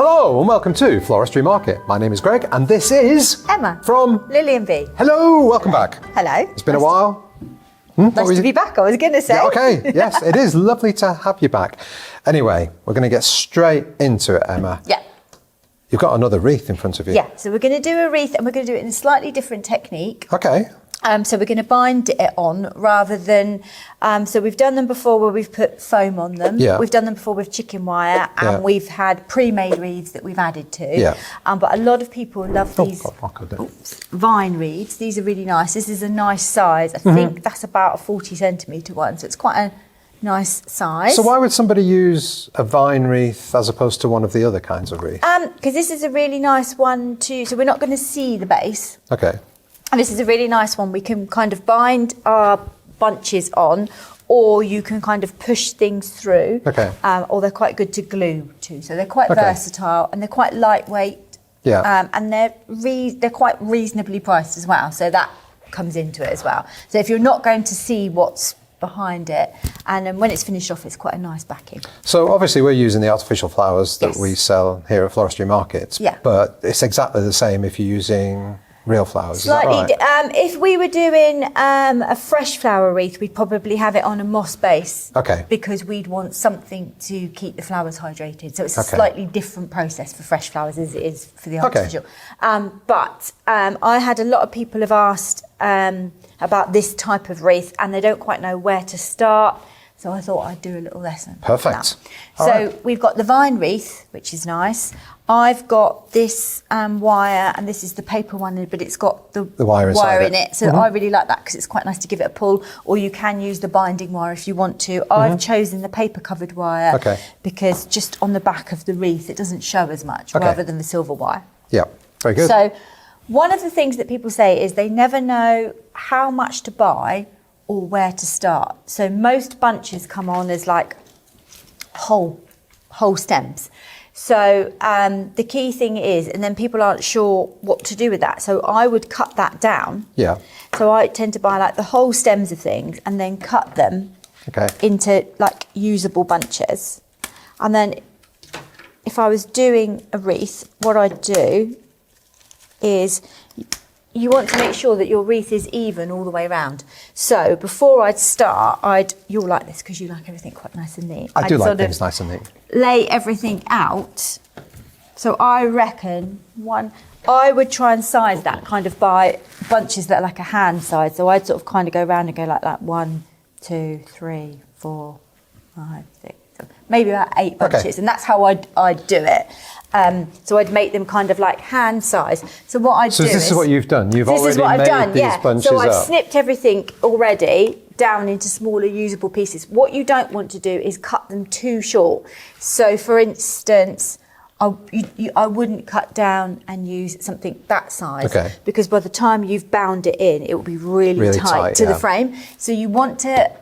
Hello and welcome to Floristry Market. My name is Greg and this is Emma from Lily and Bee. Hello, welcome back. Hello. It's been a while. Nice to be back, I was going to say. Yeah, okay, yes, it is lovely to have you back. Anyway, we're going to get straight into it, Emma. Yeah. You've got another wreath in front of you. Yeah, so we're going to do a wreath and we're going to do it in a slightly different technique. Okay. So we're going to bind it on rather than, so we've done them before where we've put foam on them. Yeah. We've done them before with chicken wire and we've had pre-made wreaths that we've added to. Yeah. But a lot of people love these God, vine wreaths. These are really nice. This is a nice size. I think that's about a 40 centimetre one. So it's quite a nice size. So why would somebody use a vine wreath as opposed to one of the other kinds of wreaths? Because this is a really nice one too. So we're not going to see the base. Okay. And this is a really nice one. We can kind of bind our bunches on, or you can kind of push things through. Okay. Or they're quite good to glue too. So they're quite versatile and they're quite lightweight. Yeah. And they're quite reasonably priced as well. So that comes into it as well. So if you're not going to see what's behind it, and then when it's finished off, it's quite a nice backing. So obviously we're using the artificial flowers that we sell here at Floristry Markets. Yeah. But it's exactly the same if you're using real flowers, Slightly, is that right? If we were doing a fresh flower wreath, we'd probably have it on a moss base. Okay. Because we'd want something to keep the flowers hydrated. So it's a slightly different process for fresh flowers as it is for the artificial. But I had a lot of people have asked about this type of wreath and they don't quite know where to start. So I thought I'd do a little lesson. Perfect. So we've got the vine wreath, which is nice. I've got this wire, and this is the paper one, but it's got the wire in it. So I really like that because it's quite nice to give it a pull. Or you can use the binding wire if you want to. I've chosen the paper covered wire because just on the back of the wreath, it doesn't show as much rather than the silver wire. Yeah, very good. So one of the things that people say is they never know how much to buy or where to start. So most bunches come on as like whole stems. So the key thing is, and then people aren't sure what to do with that. So I would cut that down. Yeah. So I tend to buy like the whole stems of things and then cut them into like usable bunches. And then if I was doing a wreath, what I'd do is you want to make sure that your wreath is even all the way around. So before I'd start, you'll like this because you like everything quite nice and neat. I do like things nice and neat. Lay everything out. So I reckon I would try and size that kind of by bunches that are like a hand size. So I'd sort of kind of go around and go like that 1, 2, 3, 4, 5, 6, 7, maybe about 8 bunches. And that's how I'd do it. So I'd make them kind of like hand size. So what I'd do is... So this is what you've done? You've already made these bunches So I've up? snipped everything already down into smaller usable pieces. What you don't want to do is cut them too short. So for instance, I wouldn't cut down and use something that size because by the time you've bound it in, it will be really tight to the frame. So you want to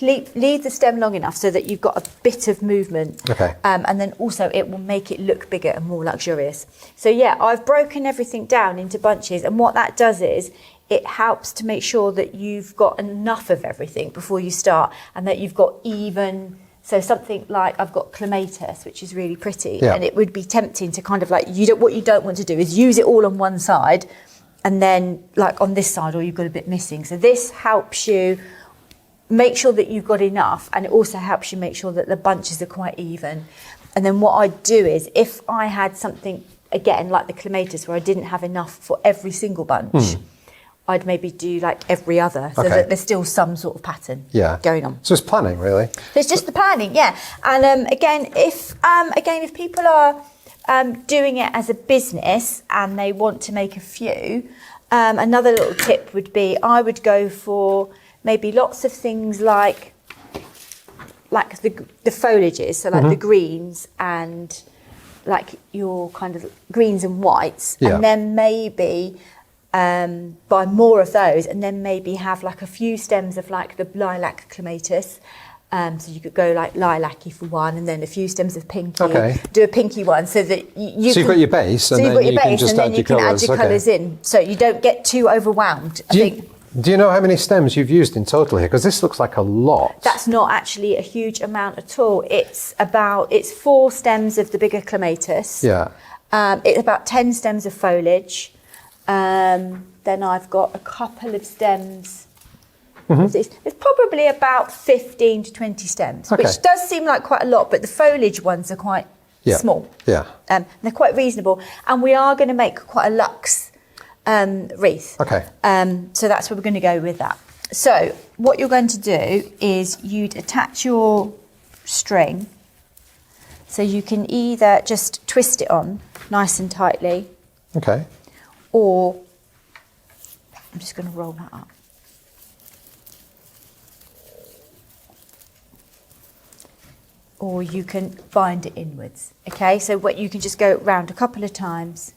leave the stem long enough so that you've got a bit of movement. And then also it will make it look bigger and more luxurious. So yeah, I've broken everything down into bunches, and what that does is it helps to make sure that you've got enough of everything before you start and that you've got even... So something like I've got clematis, which is really pretty, and it would be tempting to kind of like, what you don't want to do is use it all on one side and then like on this side, or you've got a bit missing. So this helps you make sure that you've got enough, and it also helps you make sure that the bunches are quite even. And then what I'd do is if I had something, again, like the clematis, where I didn't have enough for every single bunch, I'd maybe do like every other, so that there's still some sort of pattern going on. So it's planning, really. So it's just the planning, yeah. And again, if people are doing it as a business and they want to make a few, another little tip would be I would go for maybe lots of things like the foliages, so like the greens and like your kind of greens and whites, and then maybe buy more of those, and then maybe have like a few stems of like the lilac clematis. So you could go like lilac-y for one, and then a few stems of pinky. Do a pinky one, so that you've got your base, and then you can just add your colours. Add your colours in, so you don't get too overwhelmed. Do you know how many stems you've used in total here? Because this looks like a lot. That's not actually a huge amount at all. It's 4 stems of the bigger clematis. Yeah. It's about 10 stems of foliage. Then I've got a couple of stems. It's probably about 15 to 20 stems, which does seem like quite a lot, but the foliage ones are quite small. Yeah. They're quite reasonable. And we are going to make quite a luxe wreath. Okay. So that's where we're going to go with that. So what you're going to do is you'd attach your string. So you can either just twist it on nice and tightly. Okay. Or I'm just going to roll that up. Or you can bind it inwards. Okay, so what you can just go round a couple of times.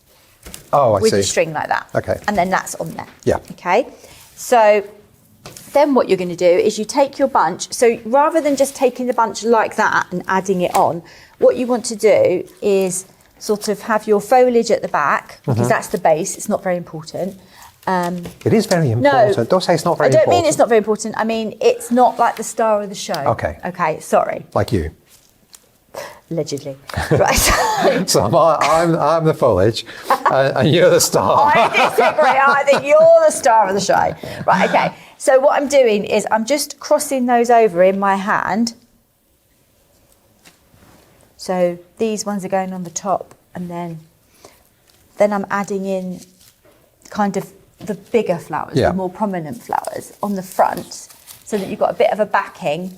Oh, I see. With the string like that. Okay. And then that's on there. Yeah. Okay. So then what you're going to do is you take your bunch. So rather than just taking the bunch like that and adding it on, what you want to do is sort of have your foliage at the back, because that's the base. It's not very important. It is very important. No, Don't say it's not very important. I don't mean it's not very important. I mean, it's not like the star of the show. Okay. Okay, sorry. Like you. Allegedly. Right. So I'm the foliage and you're the star. I disagree. I think you're the star of the show. Right, okay. So what I'm doing is I'm just crossing those over in my hand. So these ones are going on the top, and then I'm adding in kind of the bigger flowers, the more prominent flowers on the front, so that you've got a bit of a backing.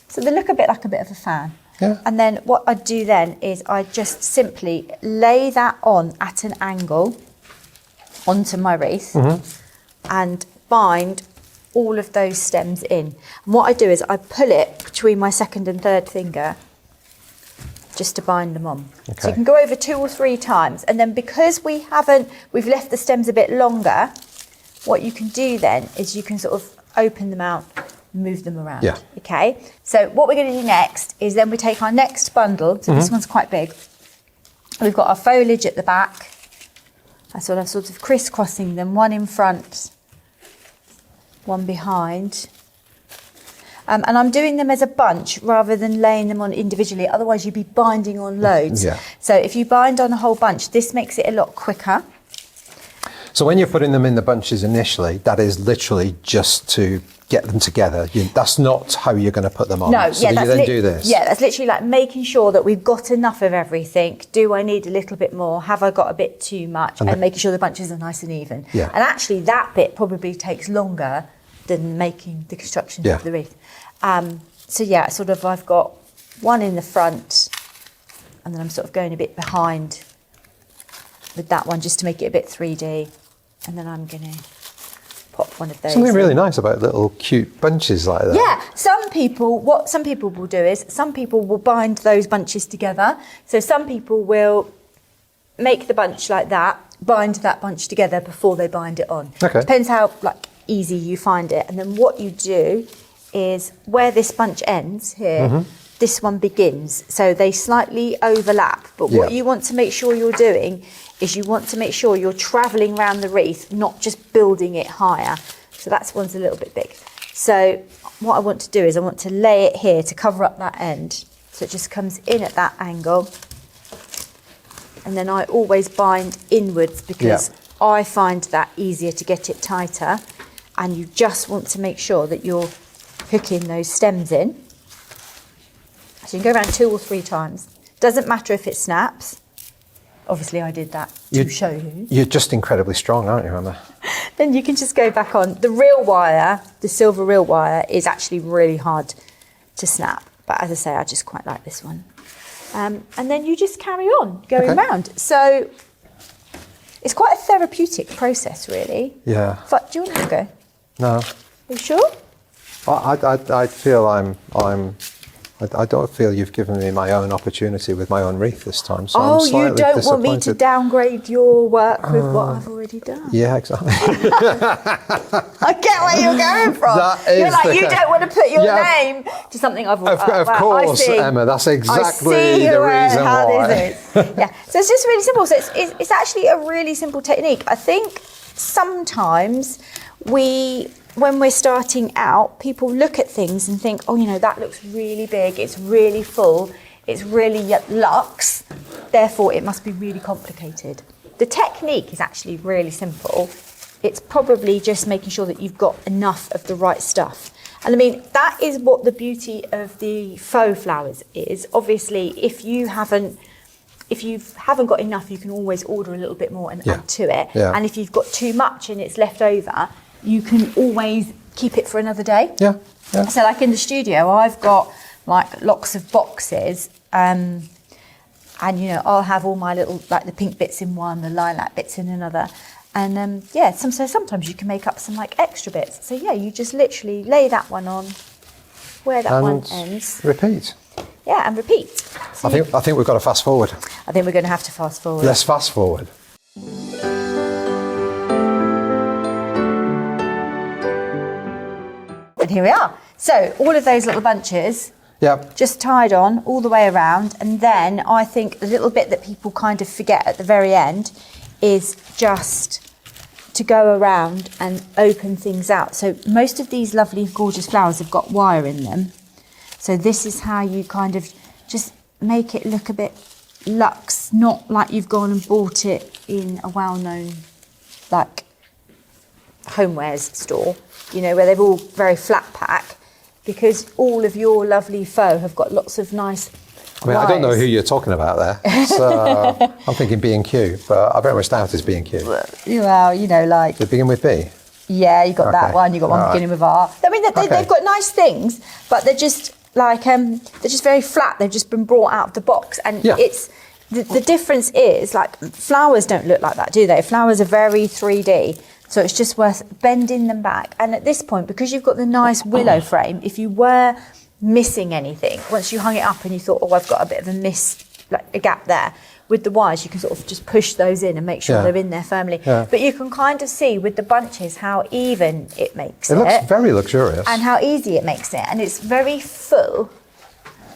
So they look a bit like a bit of a fan. Yeah. And then what I do then is I just simply lay that on at an angle onto my wreath and bind all of those stems in. And what I do is I pull it between my second and third finger just to bind them on. Okay. So you can go over 2 or 3 times. And then because we've left the stems a bit longer, what you can do then is you can sort of open them out, move them around. Yeah. Okay. So what we're going to do next is then we take our next bundle. So this one's quite big. We've got our foliage at the back. I sort of crisscrossing them, one in front, one behind. And I'm doing them as a bunch rather than laying them on individually. Otherwise, you'd be binding on loads. Yeah. So if you bind on a whole bunch, this makes it a lot quicker. So when you're putting them in the bunches initially, that is literally just to get them together. That's not how you're going to put them on. No, so you then do this. Yeah, that's literally like making sure that we've got enough of everything. Do I need a little bit more? Have I got a bit too much? And making sure the bunches are nice and even. Yeah. And actually that bit probably takes longer than making the construction of the wreath. So yeah, sort of I've got one in the front, and then I'm sort of going a bit behind with that one just to make it a bit 3D. And then I'm going to pop one of those. Something really nice about little cute bunches like that. Yeah, what some people will do is some people will bind those bunches together. So some people will make the bunch like that, bind that bunch together before they bind it on. Okay. Depends how easy you find it. And then what you do is where this bunch ends here, this one begins. So they slightly overlap. But what you want to make sure you're doing is you want to make sure you're travelling around the wreath, not just building it higher. So that one's a little bit big. So what I want to do is I want to lay it here to cover up that end. So it just comes in at that angle. And then I always bind inwards because I find that easier to get it tighter. And you just want to make sure that you're hooking those stems in. So you can go around 2 or 3 times. Doesn't matter if it snaps. Obviously I did that to show you. You're just incredibly strong, aren't you, Emma? Then you can just go back on. The real wire, the silver real wire, is actually really hard to snap. But as I say, I just quite like this one. And then you just carry on going round. So it's quite a therapeutic process, really. Yeah. But do you want to go? No. Are you sure? I feel I don't feel you've given me my own opportunity with my own wreath this time. So I'm slightly you don't want me to disappointed. downgrade your work with what I've already done. Yeah, exactly. I get where you're going from. You're like, you don't want to put your name to something I've already done. Of course, Emma, that's exactly the reason why. Yeah, so it's just really simple. So it's actually a really simple technique. I think sometimes when we're starting out, people look at things and think, oh, you know, that looks really big, it's really full, it's really luxe, therefore it must be really complicated. The technique is actually really simple. It's probably just making sure that you've got enough of the right stuff. And I mean, that is what the beauty of the faux flowers is. Obviously, if you haven't got enough, you can always order a little bit more and add to it. Yeah. And if you've got too much and it's left over, you can always keep it for another day. Yeah. Yeah. So like in the studio, I've got like lots of boxes, and you know, I'll have all my little, like the pink bits in one, the lilac bits in another. And so sometimes you can make up some like extra bits. So yeah, you just literally lay that one on where that one ends. Repeat. Yeah, and repeat. So I think we've got to fast forward. I think we're going to have to fast forward. Let's fast forward. And here we are. So all of those little bunches, just tied on all the way around. And then I think the little bit that people kind of forget at the very end is just to go around and open things out. So most of these lovely, gorgeous flowers have got wire in them. So this is how you kind of just make it look a bit luxe, not like you've gone and bought it in a well-known like homewares store, you know, where they're all very flat pack, because all of your lovely faux have got lots of nice wires. I don't know who you're talking about there. So I'm thinking B&Q, but I very much doubt it's B&Q. Well, you know, like... They begin with B? Yeah, you got that one. You got one beginning with R. I mean, they've got nice things, but they're just like they're just very flat. They've just been brought out of the box, and it's the difference is like flowers don't look like that, do they? Flowers are very 3D, so it's just worth bending them back. And at this point, because you've got the nice willow frame, if you were missing anything, once you hung it up and you thought, oh, I've got a bit of a gap there, with the wires you can sort of just push those in and make sure they're in there firmly. But you can kind of see with the bunches how even it makes it. It looks very luxurious. And how easy it makes it. And it's very full,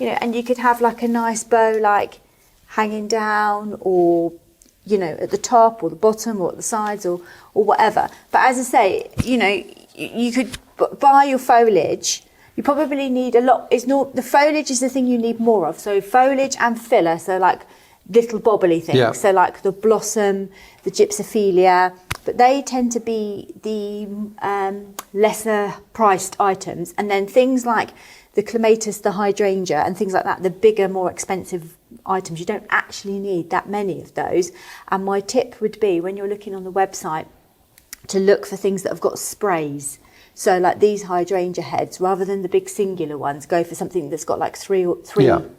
you know, and you could have like a nice bow like hanging down, or, you know, at the top or the bottom or at the sides or whatever. But as I say, you know, you could buy your foliage. You probably need a lot. The foliage is the thing you need more of. So foliage and filler, so like little bobbly things. So like the blossom, the gypsophilia, but they tend to be the lesser priced items. And then things like the clematis, the hydrangea and things like that, the bigger, more expensive items, you don't actually need that many of those. And my tip would be, when you're looking on the website, to look for things that have got sprays. So like these hydrangea heads, rather than the big singular ones, go for something that's got like three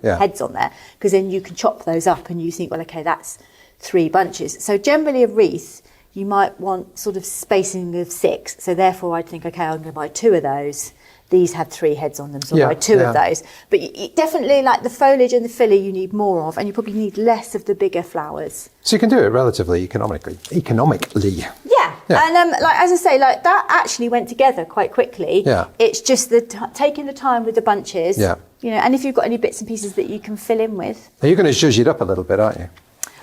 heads on there, because then you can chop those up and you think, well, okay, that's 3 bunches. So generally a wreath, you might want sort of spacing of 6. So therefore I'd think, okay, I'm going to buy 2 of those. These had 3 heads on them, so I'll buy 2 of those. But definitely like the foliage and the filler you need more of, and you probably need less of the bigger flowers. So you can do it relatively economically. Yeah. And like as I say, like that actually went together quite quickly. It's just taking the time with the bunches. You know, and if you've got any bits and pieces that you can fill in with. Now you're going to zhuzh it up a little bit, aren't you?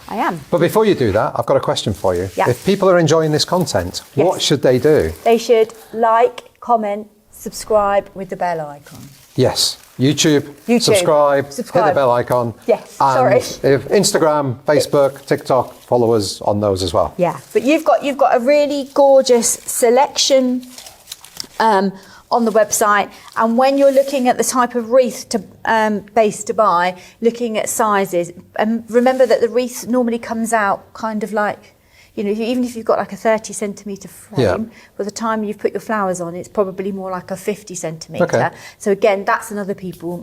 I am. But before you do that, I've got a question for you. If people are enjoying this content, what should they do? They should like, comment, subscribe with the bell icon. Yes. YouTube. Subscribe, hit the bell icon. Yes, and sorry. If Instagram, Facebook, TikTok, follow us on those as well. Yeah, but you've got a really gorgeous selection on the website, and when you're looking at the type of wreath base to buy, looking at sizes, and remember that the wreath normally comes out kind of like, you know, even if you've got like a 30 centimetre frame, by the time you've put your flowers on, it's probably more like a 50 centimetre. So again, that's another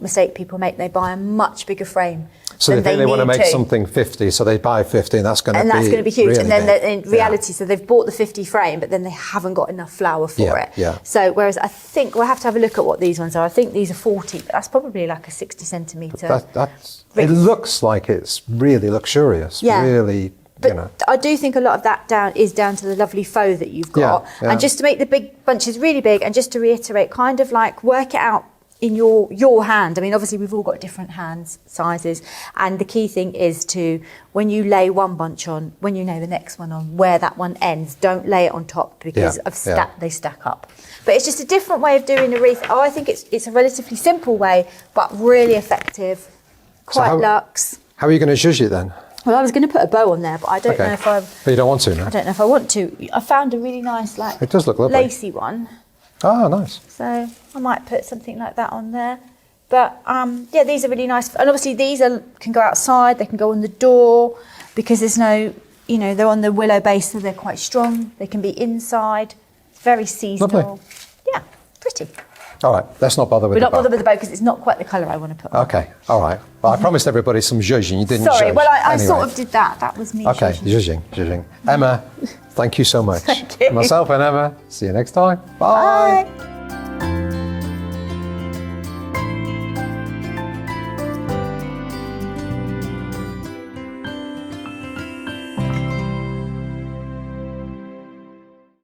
mistake people make. They buy a much bigger frame. So they want to make something 50, so they buy 50, and that's going to be huge. Really and then in reality, so they've bought the 50 frame, but then they haven't got enough flower for it. So whereas I think we'll have to have a look at what these ones are. I think these are 40, but that's probably like a 60 centimetre. It looks like it's really luxurious. Really. But you know. I do think a lot of that is down to the lovely faux that you've got. And just to make the big bunches really big, and just to reiterate, kind of like work it out in your hand. I mean, obviously we've all got different hands sizes, and the key thing is to, when you lay one bunch on, when you lay the next one on, where that one ends, don't lay it on top, because they stack up. But it's just a different way of doing a wreath. I think it's a relatively simple way, but really effective, quite luxe. How are you going to zhuzh it then? Well, I was going to put a bow on there, but I don't know if But you don't want to, no? I don't know if I want to. I found a really nice, like, it does look lovely, lacy one. Oh, nice. So I might put something like that on there. But yeah, these are really nice. And obviously these can go outside, they can go on the door, because there's no, you know, they're on the willow base, so they're quite strong. They can be inside. It's very seasonal. Lovely. Yeah, pretty. All right, let's not bother with We're the not bow. bothered with the bow because it's not quite the colour I want to put on. Okay, all right. Well, I promised everybody some zhuzh and you didn't Sorry, zhuzh. well, I Anyway. sort of did that. That was me. Okay, zhuzhing. Emma, thank you so much. Thank you. Myself and Emma, see you next time. Bye. Bye.